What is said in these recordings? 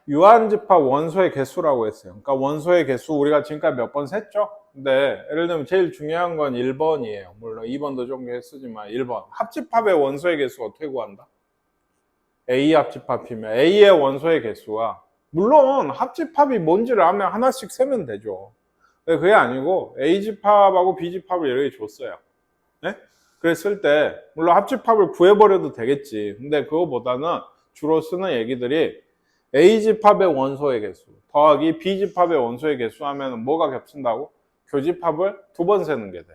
유한집합 원소의 개수라고 했어요. 그러니까 원소의 개수 우리가 지금까지 몇 번 셌죠? 근데 예를 들면 제일 중요한 건 1번이에요. 물론 2번도 좀 쓰지만 1번. 합집합의 원소의 개수 어떻게 구한다? A 합집합이면 A의 원소의 개수와 물론 합집합이 뭔지를 알면 하나씩 세면 되죠. 근데 그게 아니고 A집합하고 B집합을 이렇게 줬어요. 네? 그랬을 때 물론 합집합을 구해버려도 되겠지. 근데 그거보다는 주로 쓰는 얘기들이 A집합의 원소의 개수 더하기 B집합의 원소의 개수 하면 뭐가 겹친다고? 교집합을 두 번 세는 게 돼.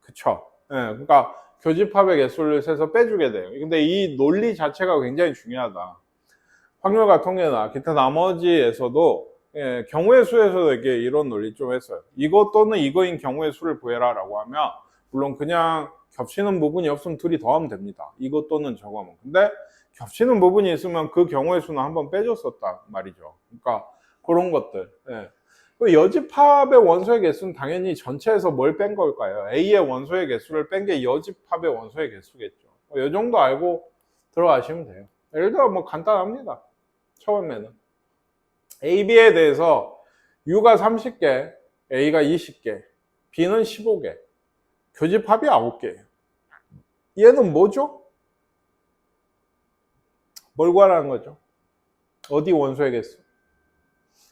그쵸? 네, 그러니까 교집합의 개수를 세서 빼주게 돼요. 근데 이 논리 자체가 굉장히 중요하다. 확률과 통계나 기타 나머지에서도 경우의 수에서도 이렇게 이런 논리 좀 했어요. 이거 또는 이거인 경우의 수를 구해라 라고 하면 물론 그냥 겹치는 부분이 없으면 둘이 더하면 됩니다. 이거 또는 저거면. 근데 겹치는 부분이 있으면 그 경우의 수는 한번 빼줬었다 말이죠. 그러니까 그런 것들. 예. 여집합의 원소의 개수는 당연히 전체에서 뭘 뺀 걸까요? A의 원소의 개수를 뺀 게 여집합의 원소의 개수겠죠. 이 정도 알고 들어가시면 돼요. 예를 들어 뭐 간단합니다. 처음에는 A, B에 대해서 U가 30개, A가 20개, B는 15개, 교집합이 9개예요. 얘는 뭐죠? 뭘 구하라는 거죠? 어디 원소의 개수?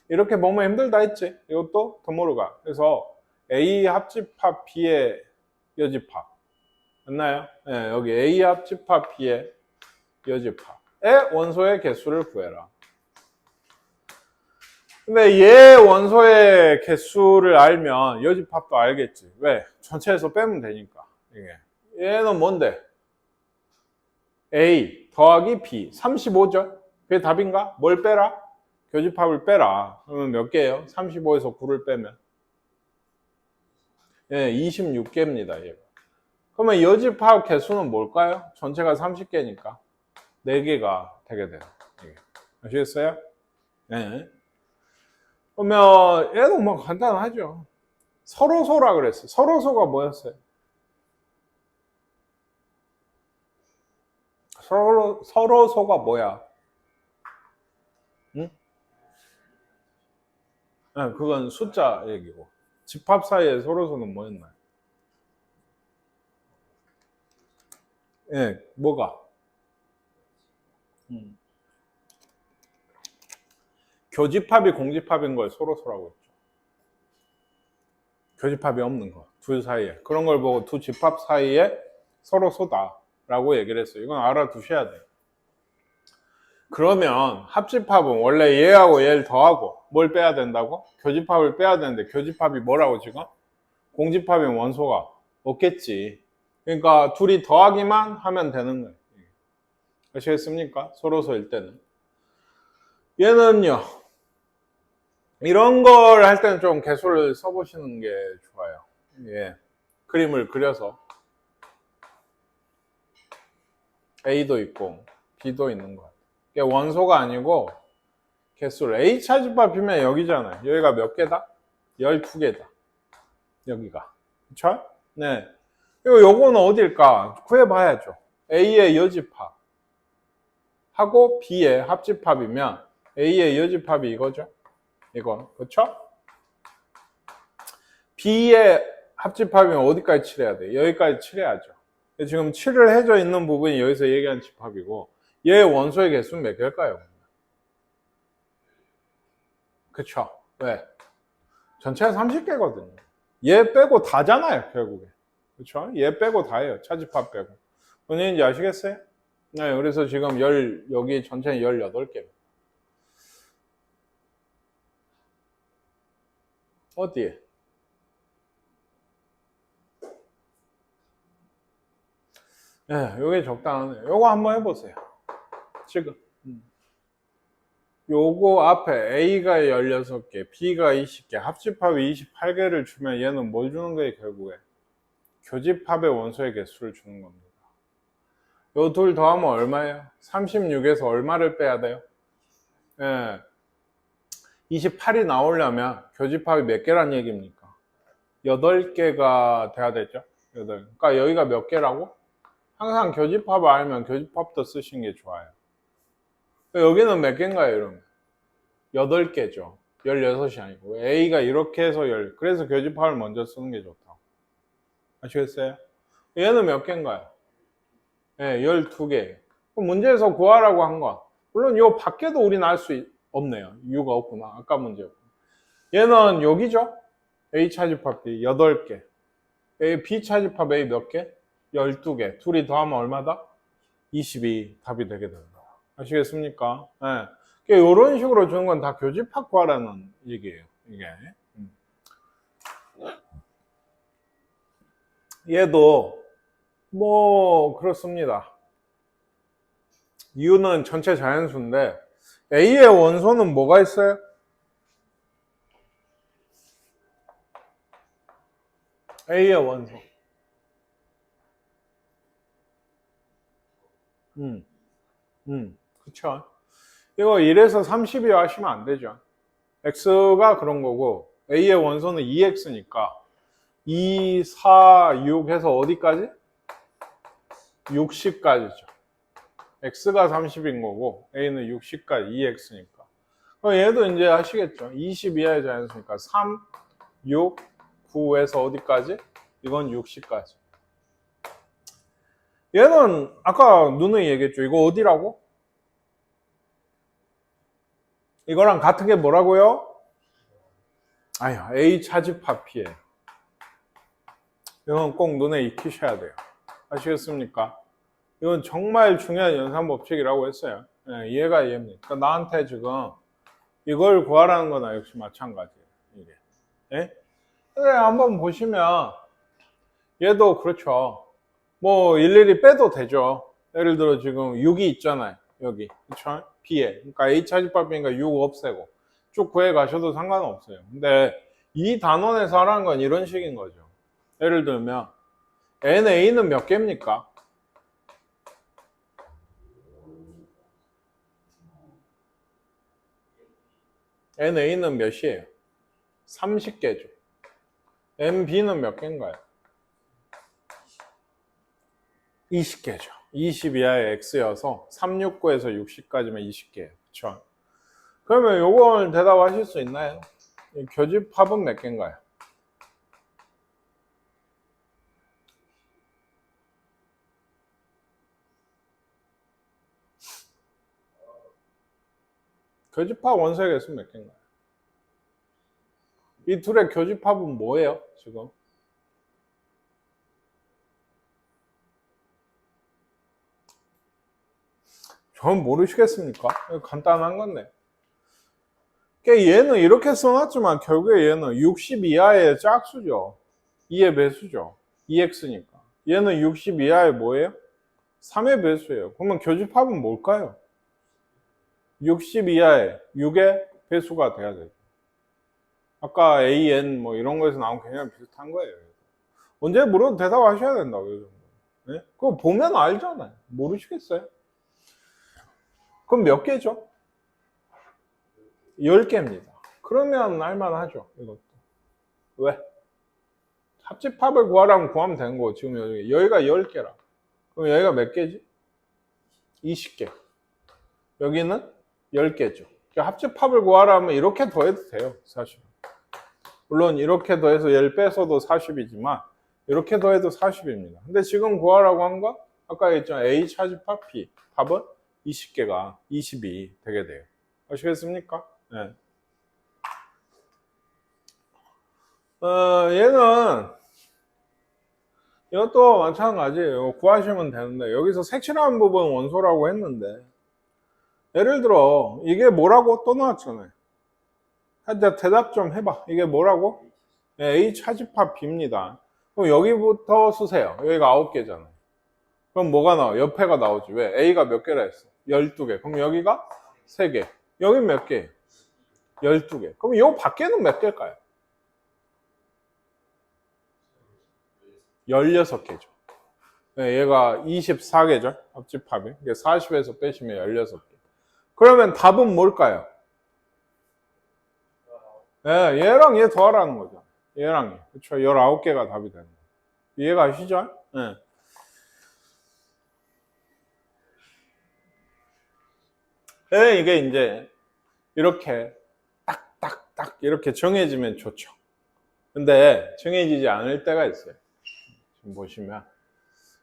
이렇게 보면 힘들다 했지. 이것도 더 모르가. 그래서 A 합집합 B의 여집합 맞나요? 네, 여기 A 합집합 B의 여집합의 원소의 개수를 구해라. 근데 얘 원소의 개수를 알면 여집합도 알겠지. 왜? 전체에서 빼면 되니까. 이게. 얘는 뭔데? A 더하기 B 35죠? 그게 답인가? 뭘 빼라? 교집합을 빼라. 그러면 몇 개예요? 35에서 9를 빼면 예, 26개입니다. 얘가. 그러면 여집합 개수는 뭘까요? 전체가 30개니까 4개가 되게 돼요. 아시겠어요? 네. 그러면 얘도 뭐 간단하죠. 서로소라 그랬어요. 서로소가 뭐였어요? 서로소가 뭐야? 응? 네, 그건 숫자 얘기고. 집합 사이의 서로소는 뭐였나요? 예, 네, 뭐가? 교집합이 공집합인 걸 서로소라고 했죠. 교집합이 없는 거, 둘 사이에. 그런 걸 보고 두 집합 사이에 서로소다라고 얘기를 했어요. 이건 알아두셔야 돼요. 그러면 합집합은 원래 얘하고 얘를 더하고 뭘 빼야 된다고? 교집합을 빼야 되는데 교집합이 뭐라고 지금? 공집합인 원소가 없겠지. 그러니까 둘이 더하기만 하면 되는 거예요. 아시겠습니까? 서로소일 때는. 얘는요. 이런 걸 할 때는 좀 개수를 써보시는 게 좋아요. 예. 그림을 그려서 A도 있고 B도 있는 거. 이게 원소가 아니고 개수를 H차집합이면 여기잖아요. 여기가 몇 개다? 12개다. 여기가. 그쵸? 네. 요거는 어딜까? 구해봐야죠. A의 여집합 하고 B의 합집합이면 A의 여집합이 이거죠? 이거. 그쵸? B의 합집합이면 어디까지 칠해야 돼? 여기까지 칠해야죠. 지금 칠을 해져 있는 부분이 여기서 얘기한 집합이고 얘의 원소의 개수는 몇 개일까요? 그쵸? 왜? 전체가 30개거든요. 얘 빼고 다잖아요, 결국에. 그쵸? 얘 빼고 다예요. 차집합 빼고. 무슨 얘기인지 아시겠어요? 네, 그래서 지금 여기 전체는 18개. 어디에? 네, 요게 적당하네요. 요거 한번 해보세요. 지금. 요거 앞에 A가 16개, B가 20개, 합집합이 28개를 주면 얘는 뭘 주는 거예요, 결국에? 교집합의 원소의 개수를 주는 겁니다. 요 둘 더하면 얼마예요? 36에서 얼마를 빼야 돼요? 예. 28이 나오려면 교집합이 몇 개란 얘기입니까? 8개가 돼야 되죠? 8. 그러니까 여기가 몇 개라고? 항상 교집합을 알면 교집합도 쓰시는 게 좋아요. 여기는 몇 개인가요, 여러분? 8개죠. 16이 아니고. A가 이렇게 해서 그래서 교집합을 먼저 쓰는 게 좋다고. 아시겠어요? 얘는 몇 개인가요? 네, 12개. 그럼 문제에서 구하라고 한 거. 물론 요 밖에도 우리는 알 수 없네요. 이유가 없구나. 아까 문제였고. 얘는 여기죠? A 차집합 B 8개. B 차집합 A 몇 개? 12개. 둘이 더하면 얼마다? 22 답이 되게 된다. 아시겠습니까? 네. 이런 식으로 주는 건 다 교집합 구하라는 얘기예요. 이게. 얘도 뭐 그렇습니다. U는 전체 자연수인데 A의 원소는 뭐가 있어요? A의 원소. 그쵸. 이거 1에서 32 하시면 안 되죠. X가 그런 거고, A의 원소는 2X니까, 2, 4, 6 해서 어디까지? 60까지죠. X가 30인 거고, A는 60까지, 2X니까. 그럼 얘도 이제 하시겠죠. 20 이하의 자연수니까, 3, 6, 9에서 어디까지? 이건 60까지. 얘는 아까 누누이 얘기했죠. 이거 어디라고? 이거랑 같은 게 뭐라고요? 아유, A 차집합 P에. 이건 꼭 눈에 익히셔야 돼요. 아시겠습니까? 이건 정말 중요한 연산법칙이라고 했어요. 네, 이해가 이해입니다. 그러니까 나한테 지금 이걸 구하라는 거나 역시 마찬가지예요. 이게. 네? 네, 한번 보시면 얘도 그렇죠. 뭐 일일이 빼도 되죠. 예를 들어 지금 6이 있잖아요. 여기. 그쵸? B에. 그러니까 A 차집합이니까 6 없애고 쭉 구해 가셔도 상관없어요. 근데 이 단원에서 하라는 건 이런 식인 거죠. 예를 들면 NA는 몇 개입니까? NA는 몇이에요? 30개죠. NB는 몇 개인가요? 20개죠. 20 이하의 X여서 369에서 60까지면 20개예요. 그쵸? 그러면 요걸 대답하실 수 있나요? 교집합은 몇 개인가요? 교집합 원소의 개수는 몇 개인가요? 이 둘의 교집합은 뭐예요? 지금? 전 모르시겠습니까? 간단한 건데. 얘는 이렇게 써놨지만 결국에 얘는 60 이하의 짝수죠. 2의 배수죠. 2x니까. 얘는 60 이하의 뭐예요? 3의 배수예요. 그러면 교집합은 뭘까요? 60 이하의 6의 배수가 돼야 되죠. 아까 AN 뭐 이런 거에서 나온 개념이 비슷한 거예요. 언제 물어도 대답하셔야 된다고. 요 네? 그거 보면 알잖아요. 모르시겠어요? 그럼 몇 개죠? 10개입니다. 그러면 알만하죠. 이것도. 왜? 합집합을 구하라면 구하면 되는 거고 지금 여기가 10개라. 그럼 여기가 몇 개지? 20개. 여기는 10개죠. 합집합을 구하라면 이렇게 더해도 돼요. 사실. 물론 이렇게 더해서 10 빼서도 40이지만 이렇게 더해도 40입니다. 근데 지금 구하라고 한 거 아까 했잖아요. A 차집합 P. 답은 20개가 22 되게 돼요. 아시겠습니까? 네. 얘는 이것도 마찬가지예요. 구하시면 되는데 여기서 색칠하는 부분 원소라고 했는데 예를 들어 이게 뭐라고 또 나왔잖아요. 대답 좀 해봐. 이게 뭐라고? A 차집합 B입니다. 그럼 여기부터 쓰세요. 여기가 9개잖아요. 그럼 뭐가 나와? 옆에가 나오지. 왜? A가 몇 개라 했어? 12개. 그럼 여기가 3개. 여긴 몇 개? 12개. 그럼 요 밖에는 몇 개일까요? 16개죠. 네, 얘가 24개죠. 합집합이. 40에서 빼시면 16개. 그러면 답은 뭘까요? 네, 얘랑 얘 더하라는 거죠. 얘랑 얘. 그쵸. 19개가 답이 되는 거예요. 이해가 가시죠? 네. 네, 이게 이제 이렇게 딱 이렇게 정해지면 좋죠. 근데 정해지지 않을 때가 있어요. 지금 보시면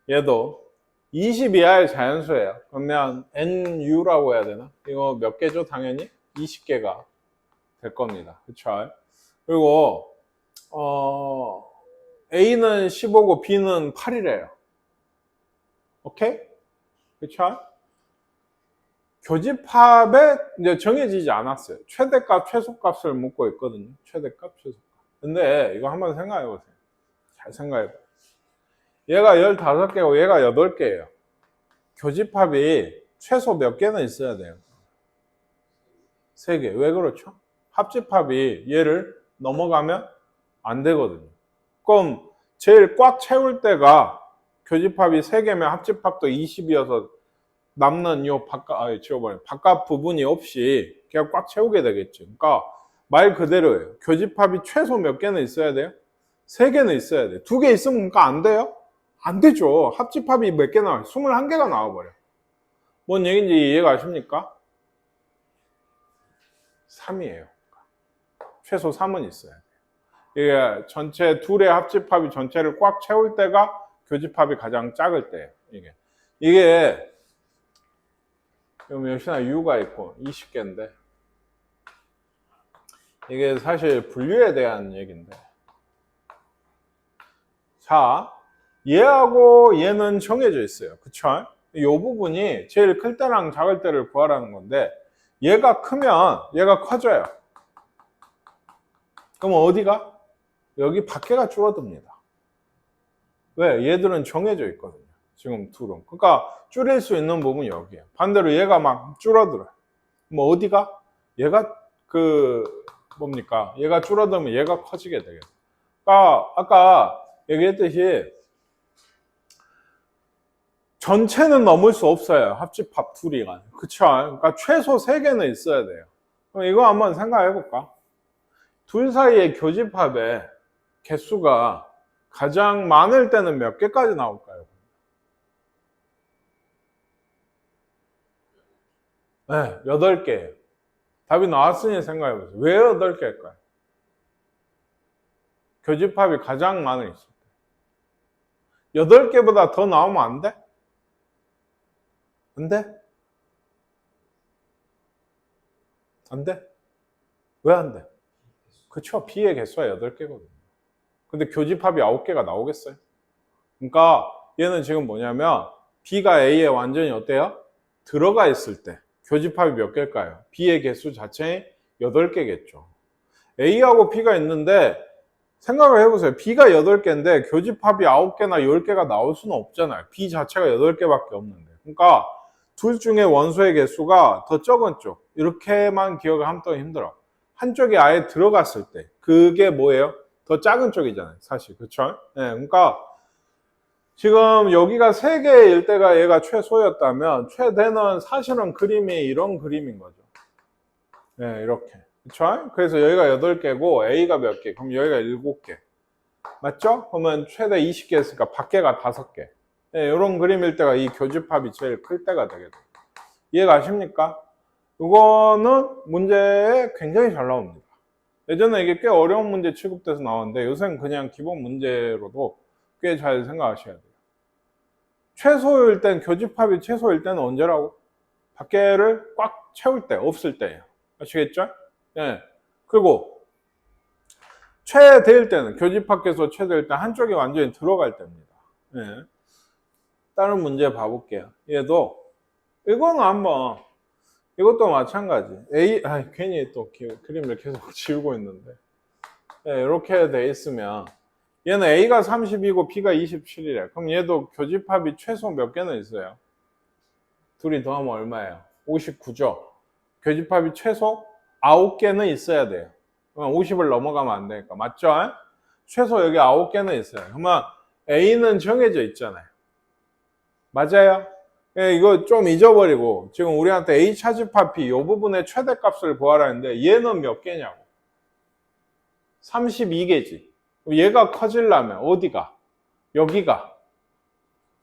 얘도 20 이하의 자연수예요. 그러면 NU라고 해야 되나? 이거 몇 개죠? 당연히 20개가 될 겁니다. 그쵸? 그리고 A는 15고 B는 8이래요. 오케이? 그쵸? 교집합에 이제 정해지지 않았어요. 최대값, 최소값을 묻고 있거든요. 최대값, 최소값. 근데 이거 한번 생각해 보세요. 잘 생각해 봐요. 얘가 15개고 얘가 8개예요. 교집합이 최소 몇 개는 있어야 돼요? 3개. 왜 그렇죠? 합집합이 얘를 넘어가면 안 되거든요. 그럼 제일 꽉 채울 때가 교집합이 3개면 합집합도 20이어서 남는 요 바깥 부분이 없이 그냥 꽉 채우게 되겠죠. 그러니까 말 그대로예요. 교집합이 최소 몇 개는 있어야 돼요? 3개는 있어야 돼요. 2개 있으면 그러니까 안 돼요? 안 되죠. 합집합이 몇 개 나와요? 21개가 나와버려. 뭔 얘기인지 이해가 십니까? 3이에요. 최소 3은 있어야 돼요. 이게 전체 둘의 합집합이 전체를 꽉 채울 때가 교집합이 가장 작을 때예요. 이게 역시나 U가 있고 20개인데 이게 사실 분류에 대한 얘기인데, 자, 얘하고 얘는 정해져 있어요. 그쵸? 이 부분이 제일 클 때랑 작을 때를 구하라는 건데, 얘가 크면 얘가 커져요. 그럼 어디가? 여기 밖에가 줄어듭니다. 왜? 얘들은 정해져 있거든요. 지금 둘은. 그러니까 줄일 수 있는 부분이 여기에요. 반대로 얘가 막 줄어들어요. 뭐 어디가? 얘가 뭡니까? 얘가 줄어들면 얘가 커지게 되겠죠. 그러니까 아까 얘기했듯이 전체는 넘을 수 없어요. 합집합 둘이가. 그쵸? 그러니까 최소 3개는 있어야 돼요. 그럼 이거 한번 생각해 볼까? 둘 사이의 교집합의 개수가 가장 많을 때는 몇 개까지 나올까요? 네, 8개예요. 답이 나왔으니 생각해 보세요. 왜 8개일까요? 교집합이 가장 많을 있을 때. 8개보다 더 나오면 안 돼? 안 돼? 안 돼? 왜 안 돼? 그쵸? B의 개수가 8개거든요. 근데 교집합이 9개가 나오겠어요? 그러니까 얘는 지금 뭐냐면 B가 A에 완전히 어때요? 들어가 있을 때 교집합이 몇 개일까요? B의 개수 자체에 8개겠죠. A하고 B가 있는데 생각을 해보세요. B가 8개인데 교집합이 9개나 10개가 나올 수는 없잖아요. B 자체가 8개밖에 없는데. 그러니까 둘 중에 원소의 개수가 더 적은 쪽, 이렇게만 기억을 하면 또 힘들어. 한쪽이 아예 들어갔을 때 그게 뭐예요? 더 작은 쪽이잖아요. 사실. 그쵸? 네, 그러니까 지금 여기가 3개일 때가 얘가 최소였다면 최대는 사실은 그림이 이런 그림인 거죠. 네, 이렇게. 그쵸? 그래서 여기가 8개고 A가 몇 개? 그럼 여기가 7개. 맞죠? 그러면 최대 20개 했으니까 밖에가 5개. 네, 이런 그림일 때가 이 교집합이 제일 클 때가 되겠죠. 이해가 가십니까? 이거는 문제에 굉장히 잘 나옵니다. 예전에 이게 꽤 어려운 문제 취급돼서 나왔는데 요새는 그냥 기본 문제로도 꽤 잘 생각하셔야 돼요. 최소일 땐, 교집합이 최소일 때는 언제라고? 밖에를 꽉 채울 때, 없을 때예요. 아시겠죠? 예. 그리고 최대일 때는, 교집합 개수 최대일 때 한쪽이 완전히 들어갈 때입니다. 예. 다른 문제 봐볼게요. 얘도 이거는 한번, 이것도 마찬가지. 괜히 또 그림을 계속 지우고 있는데. 예, 이렇게 돼 있으면 얘는 A가 30이고 B가 27이래. 그럼 얘도 교집합이 최소 몇 개는 있어요? 둘이 더하면 얼마예요? 59죠. 교집합이 최소 9개는 있어야 돼요. 그러면 50을 넘어가면 안 되니까. 맞죠? 최소 여기 9개는 있어요. 그러면 A는 정해져 있잖아요. 맞아요? 예, 이거 좀 잊어버리고 지금 우리한테 A 차집합 B 이 부분의 최대값을 구하라는데 얘는 몇 개냐고. 32개지. 얘가 커지려면 어디가? 여기가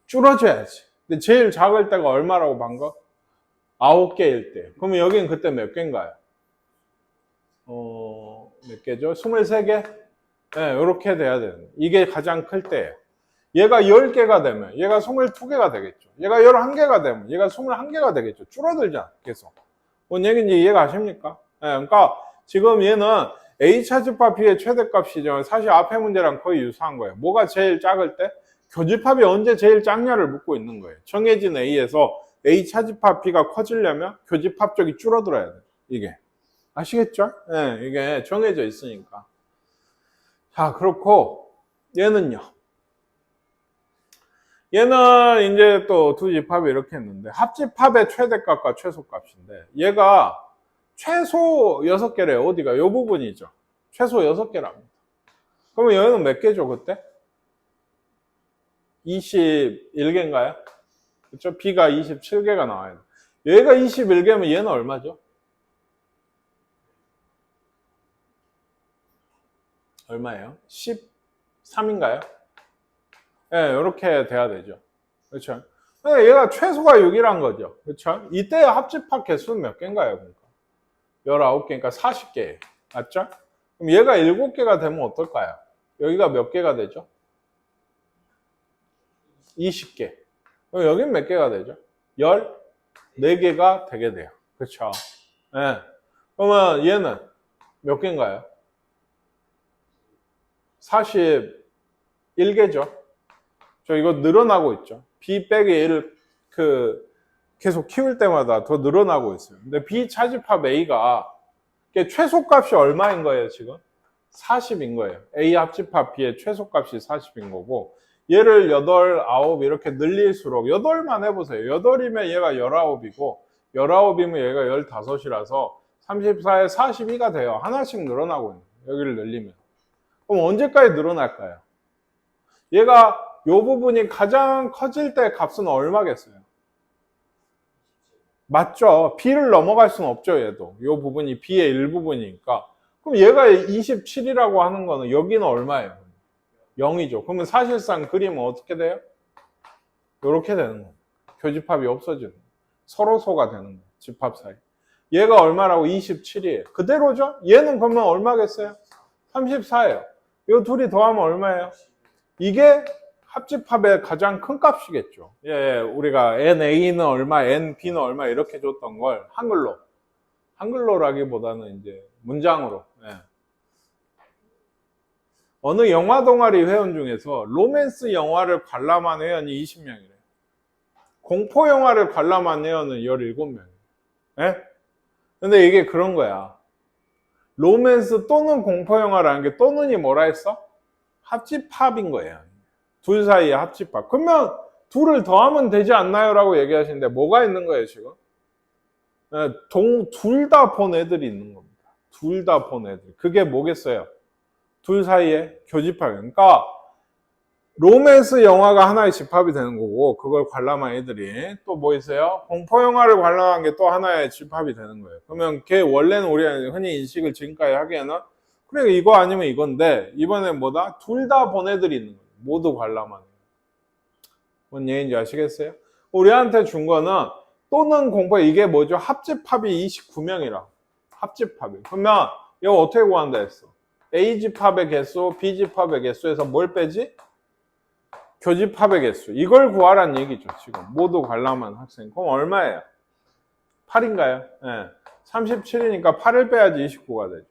줄어져야지. 근데 제일 작을 때가 얼마라고 방금? 9개일 때. 그러면 여기는 그때 몇 개인가요? 몇 개죠? 23개? 네, 이렇게 돼야 되는 거예요. 이게 가장 클 때예요. 얘가 10개가 되면 얘가 22개가 되겠죠. 얘가 11개가 되면 얘가 21개가 되겠죠. 줄어들잖아, 계속. 뭔 얘기인지 이해가 가십니까? 네, 그러니까 지금 얘는 A 차집합 B의 최대값이죠. 사실 앞에 문제랑 거의 유사한 거예요. 뭐가 제일 작을 때? 교집합이 언제 제일 작냐를 묻고 있는 거예요. 정해진 A에서 A 차집합 B가 커지려면 교집합적이 줄어들어야 돼요. 이게. 아시겠죠? 네, 이게 정해져 있으니까. 자, 그렇고 얘는요. 얘는 이제 또 두 집합이 이렇게 했는데 합집합의 최대값과 최소값인데 얘가 최소 6개래요. 어디가? 이 부분이죠. 최소 6개랍니다. 그러면 얘는 몇 개죠, 그때? 21개인가요? 그렇죠? B가 27개가 나와야 돼. 얘가 21개면 얘는 얼마죠? 얼마예요? 13인가요? 예, 네, 이렇게 돼야 되죠. 그렇죠? 얘가 최소가 6이란 거죠. 그렇죠? 이때의 합집합 개수는 몇 개인가요? 그러니까 19개니까 40개예요. 맞죠? 그럼 얘가 7개가 되면 어떨까요? 여기가 몇 개가 되죠? 20개. 그럼 여긴 몇 개가 되죠? 14개가 되게 돼요. 그렇죠? 예. 네. 그러면 얘는 몇 개인가요? 41개죠. 저 이거 늘어나고 있죠. B 빼기 A를 계속 키울 때마다 더 늘어나고 있어요. 근데 B 차집합 A가 최소값이 얼마인 거예요, 지금? 40인 거예요. A 합집합 B의 최소값이 40인 거고, 얘를 8, 9 이렇게 늘릴수록 8만 해보세요. 8이면 얘가 19이고, 19이면 얘가 15이라서 34에 42가 돼요. 하나씩 늘어나고 있는 거예요. 여기를 늘리면. 그럼 언제까지 늘어날까요? 얘가 이 부분이 가장 커질 때 값은 얼마겠어요? 맞죠? B를 넘어갈 수는 없죠, 얘도. 이 부분이 B의 일부분이니까. 그럼 얘가 27이라고 하는 거는 여기는 얼마예요? 0이죠. 그러면 사실상 그림은 어떻게 돼요? 이렇게 되는 거예요. 교집합이 없어지는 거예요. 서로소가 되는 거예요. 집합 사이. 얘가 얼마라고? 27이에요. 그대로죠? 얘는 그러면 얼마겠어요? 34예요. 이 둘이 더하면 얼마예요? 이게 합집합의 가장 큰 값이겠죠. 예, 우리가 NA는 얼마, NB는 얼마 이렇게 줬던 걸 한글로라기보다는 이제 문장으로. 예. 어느 영화 동아리 회원 중에서 로맨스 영화를 관람한 회원이 20명이래요. 공포 영화를 관람한 회원은 17명이에요. 예? 근데 이게 그런 거야. 로맨스 또는 공포 영화라는 게 또는이 뭐라 했어? 합집합인 거예요. 둘 사이의 합집합. 그러면 둘을 더하면 되지 않나요? 라고 얘기하시는데 뭐가 있는 거예요, 지금? 둘 다 본 애들이 있는 겁니다. 둘 다 본 애들. 그게 뭐겠어요? 둘 사이의 교집합. 그러니까 로맨스 영화가 하나의 집합이 되는 거고 그걸 관람한 애들이 또 뭐 있어요? 공포 영화를 관람한 게 또 하나의 집합이 되는 거예요. 그러면 걔 원래는 우리가 흔히 인식을 지금까지 하기에는 그래 이거 아니면 이건데 이번엔 뭐다? 둘 다 본 애들이 있는 거예요. 모두 관람하는. 뭔 얘기인지 아시겠어요? 우리한테 준 거는 또는 공포 이게 뭐죠? 합집합이 29명이라. 합집합이. 그러면 이거 어떻게 구한다 했어? A집합의 개수, B집합의 개수에서 뭘 빼지? 교집합의 개수. 이걸 구하란 얘기죠. 지금 모두 관람한 학생. 그럼 얼마예요? 8인가요? 네. 37이니까 8을 빼야지 29가 되죠.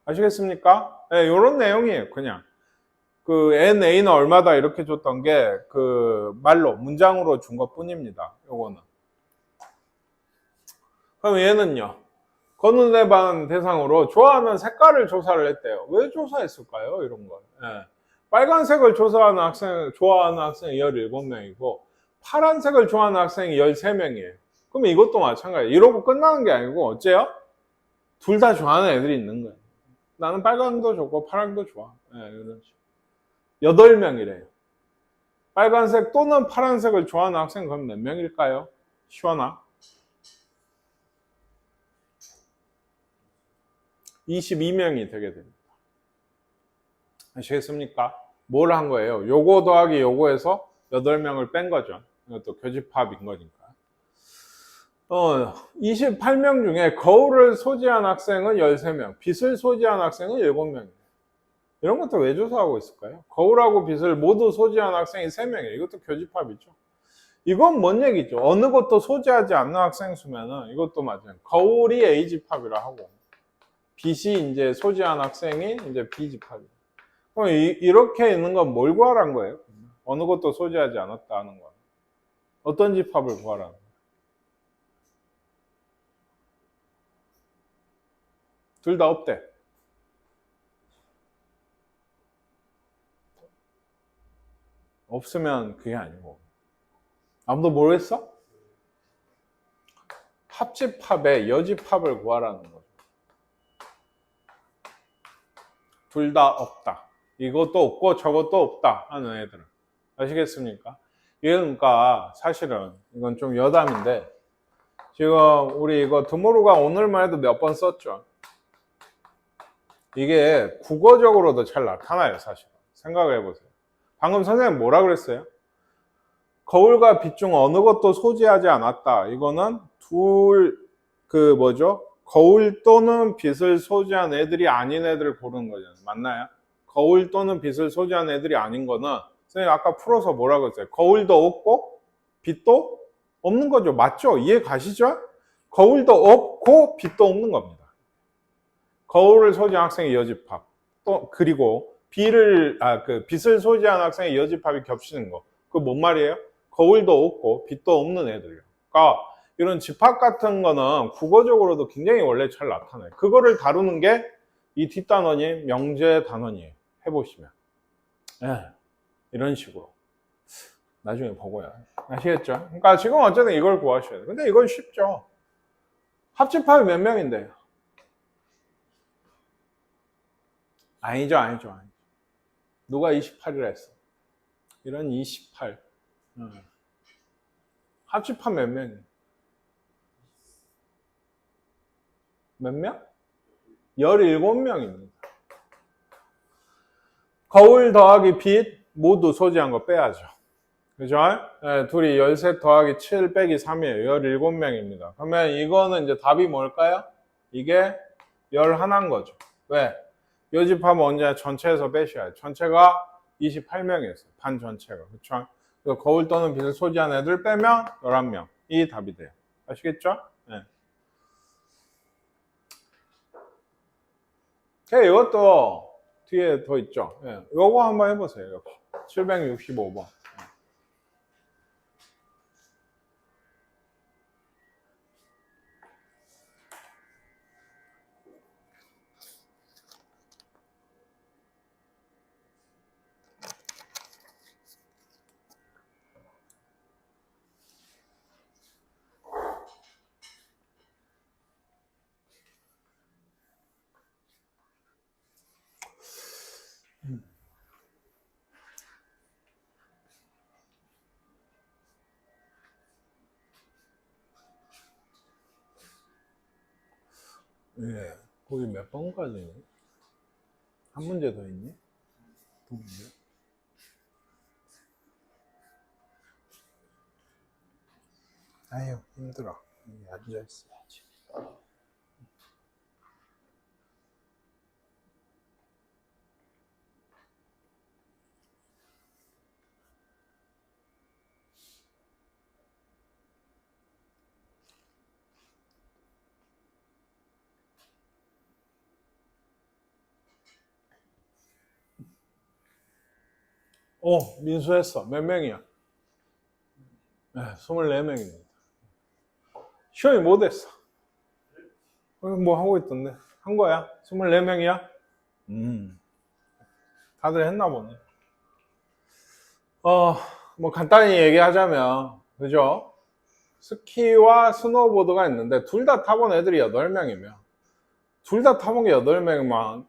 아시겠습니까? 네, 이런 내용이에요. 그냥. NA는 얼마다 이렇게 줬던 게 말로 문장으로 준 것 뿐입니다. 요거는. 그럼 얘는요. 건우대반 대상으로 좋아하는 색깔을 조사를 했대요. 왜 조사했을까요? 이런 걸. 예. 빨간색을 좋아하는 학생이 17명이고 파란색을 좋아하는 학생이 13명이에요. 그럼 이것도 마찬가지예요. 이러고 끝나는 게 아니고 어째요? 둘 다 좋아하는 애들이 있는 거예요. 나는 빨간도 좋고 파란도 좋아. 예, 이런 식으로. 8명이래요. 빨간색 또는 파란색을 좋아하는 학생 그럼 몇 명일까요? 시원아? 22명이 되게 됩니다. 아시겠습니까? 뭘 한 거예요? 요거 더하기 요거에서 8명을 뺀 거죠. 이것도 교집합인 거니까. 28명 중에 거울을 소지한 학생은 13명, 빛을 소지한 학생은 7명이에요. 이런 것도 왜 조사하고 있을까요? 거울하고 빛을 모두 소지한 학생이 3명이에요. 이것도 교집합이죠. 이건 뭔 얘기죠? 어느 것도 소지하지 않는 학생 수면은 이것도 맞아요. 거울이 A집합이라 하고 빛이 이제 소지한 학생이 이제 B집합이에요. 그럼 이렇게 있는 건 뭘 구하라는 거예요? 어느 것도 소지하지 않았다 하는 거. 어떤 집합을 구하라는 거예요? 둘 다 없대. 없으면 그게 아니고. 아무도 모르겠어? 합집합의 여집합을 구하라는 거죠. 둘 다 없다. 이것도 없고 저것도 없다 하는 애들은. 아시겠습니까? 그러니까 사실은 이건 좀 여담인데 지금 우리 이거 드모루가 오늘만 해도 몇 번 썼죠. 이게 국어적으로도 잘 나타나요, 사실. 생각을 해보세요. 방금 선생님 뭐라 그랬어요? 거울과 빛 중 어느 것도 소지하지 않았다. 이거는 거울 또는 빛을 소지한 애들이 아닌 애들을 고르는 거잖아요. 맞나요? 거울 또는 빛을 소지한 애들이 아닌 거는 선생님 아까 풀어서 뭐라고 했어요? 거울도 없고 빛도 없는 거죠. 맞죠? 이해 가시죠? 거울도 없고 빛도 없는 겁니다. 거울을 소지한 학생의 여집합. 또 그리고 빛을 소지한 학생의 여집합이 겹치는 거. 그거 뭔 말이에요? 거울도 없고 빛도 없는 애들이요. 그러니까 이런 집합 같은 거는 국어적으로도 굉장히 원래 잘 나타나요. 그거를 다루는 게 이 뒷단원이 명제 단원이에요. 해보시면. 이런 식으로. 나중에 보고요. 아시겠죠? 그러니까 지금 어쨌든 이걸 구하셔야 돼요. 근데 이건 쉽죠. 합집합이 몇 명인데요? 아니죠. 누가 28이라 했어? 이런 28. 합집합 몇 명이에요? 몇 명? 17명입니다. 거울 더하기 빛 모두 소지한 거 빼야죠. 그죠? 네, 둘이 13 더하기 7 빼기 3이에요. 17명입니다. 그러면 이거는 이제 답이 뭘까요? 이게 11인 거죠. 왜? 여집합은 언제 전체에서 빼셔야죠. 전체가 28명이었어요. 반 전체가. 그쵸? 거울 또는 빛을 소지한 애들 빼면 11명. 이 답이 돼요. 아시겠죠? 네. 이것도 뒤에 더 있죠. 예, 요거 한번 해보세요. 765번. 예, 거기 몇 번까지 있니? 한 문제 더 있니? 두 문제? 아유, 힘들어. 여기 앉아있어야지. 민수했어. 몇 명이야? 네, 24명입니다. 시험이 못했어. 뭐 하고 있던데? 한 거야? 24명이야? 다들 했나 보네. 뭐 간단히 얘기하자면, 그죠? 스키와 스노우보드가 있는데, 둘 다 타본 애들이 8명이면, 둘 다 타본 게 8명이면,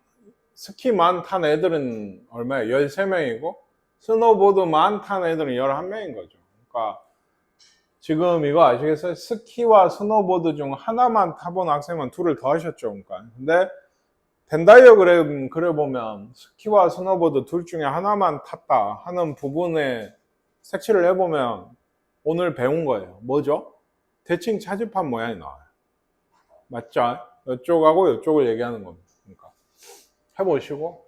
스키만 탄 애들은 얼마예요? 13명이고, 스노우보드만 탄 애들은 11명인 거죠. 그러니까, 지금 이거 아시겠어요? 스키와 스노우보드 중 하나만 타본 학생은 둘을 더 하셨죠. 그러니까. 근데, 벤다이어그램 그려보면 스키와 스노보드 둘 중에 하나만 탔다 하는 부분에 색칠을 해보면 오늘 배운 거예요. 뭐죠? 대칭 차집합 모양이 나와요. 맞죠? 이쪽하고 이쪽을 얘기하는 겁니다. 그러니까 해보시고.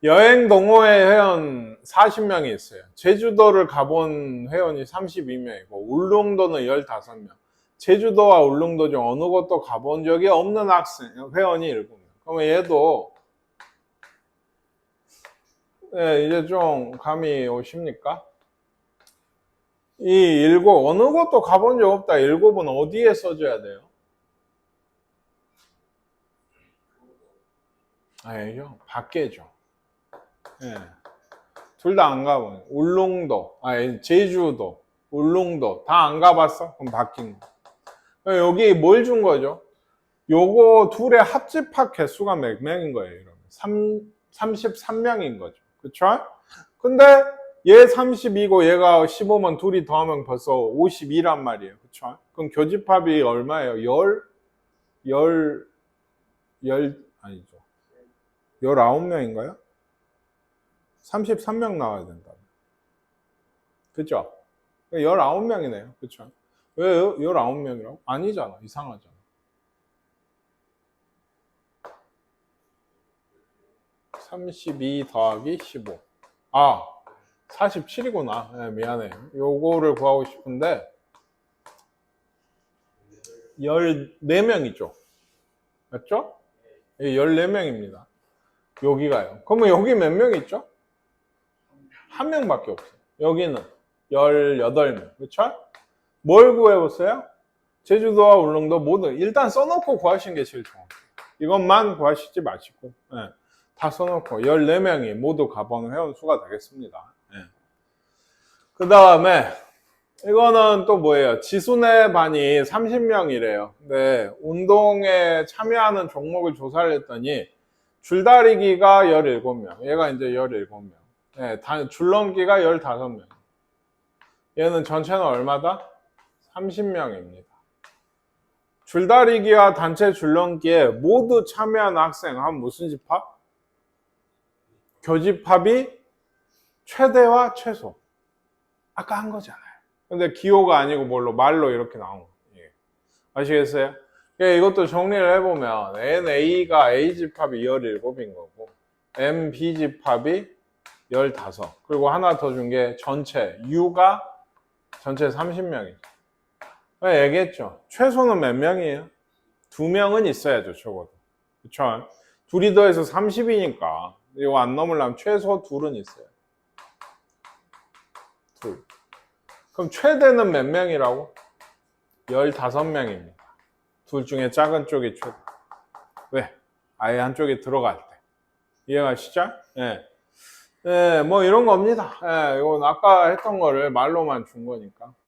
여행 동호회 회원 40명이 있어요. 제주도를 가본 회원이 32명이고 울릉도는 15명. 제주도와 울릉도 중 어느 곳도 가본 적이 없는 학생 회원이 7명. 그러면 얘도 이제 좀 감이 오십니까? 이 7, 어느 곳도 가본 적 없다. 7은 어디에 써줘야 돼요? 아니죠. 밖에죠. 예. 둘 다 안 가본. 울릉도, 제주도, 울릉도 다 안 가봤어? 그럼 바뀐 거. 여기 뭘 준 거죠? 요거 둘의 합집합 개수가 몇 명인 거예요, 이러면? 33명인 거죠. 그쵸? 근데 얘 32고 얘가 15면 둘이 더하면 벌써 52란 말이에요. 그쵸? 그럼 교집합이 얼마예요? 아니죠. 19명인가요? 33명 나와야 된다. 그쵸? 19명이네요. 그쵸? 왜 19명이라고? 아니잖아. 이상하잖아. (32 더하기 15) 47이구나. 네, 미안해. 요거를 구하고 싶은데 14명이죠. 맞죠? 14명입니다. 여기가요. 그러면 여기 몇 명 있죠? 한 명밖에 없어요. 여기는 18명. 그렇죠? 뭘 구해보세요? 제주도와 울릉도 모두 일단 써놓고 구하시는 게 제일 좋아요. 이것만 구하시지 마시고 다 써놓고 14명이 모두 가본 회원 수가 되겠습니다. 그 다음에 이거는 또 뭐예요? 지순의 반이 30명이래요. 근데 운동에 참여하는 종목을 조사를 했더니 줄다리기가 17명. 얘가 이제 17명. 줄넘기가 15명. 얘는 전체는 얼마다? 30명입니다. 줄다리기와 단체 줄넘기에 모두 참여한 학생 한 무슨 집합? 교집합이 최대와 최소. 아까 한 거잖아요. 근데 기호가 아니고 말로 이렇게 나온 거예요. 아시겠어요? 이것도 정리를 해보면 NA가 A집합이 17인 거고 MB집합이 15. 그리고 하나 더 준 게 전체 U가 전체 30명이죠. 얘기했죠. 최소는 몇 명이에요? 2명은 있어야죠. 적어도. 그쵸? 둘이 더해서 30이니까 이거 안 넘으려면 최소 2은 있어요. 2. 그럼 최대는 몇 명이라고? 15명입니다. 둘 중에 작은 쪽이 최대. 왜? 아예 한쪽이 들어갈 때. 이해가시죠? 뭐 이런 겁니다. 이건 아까 했던 거를 말로만 준 거니까.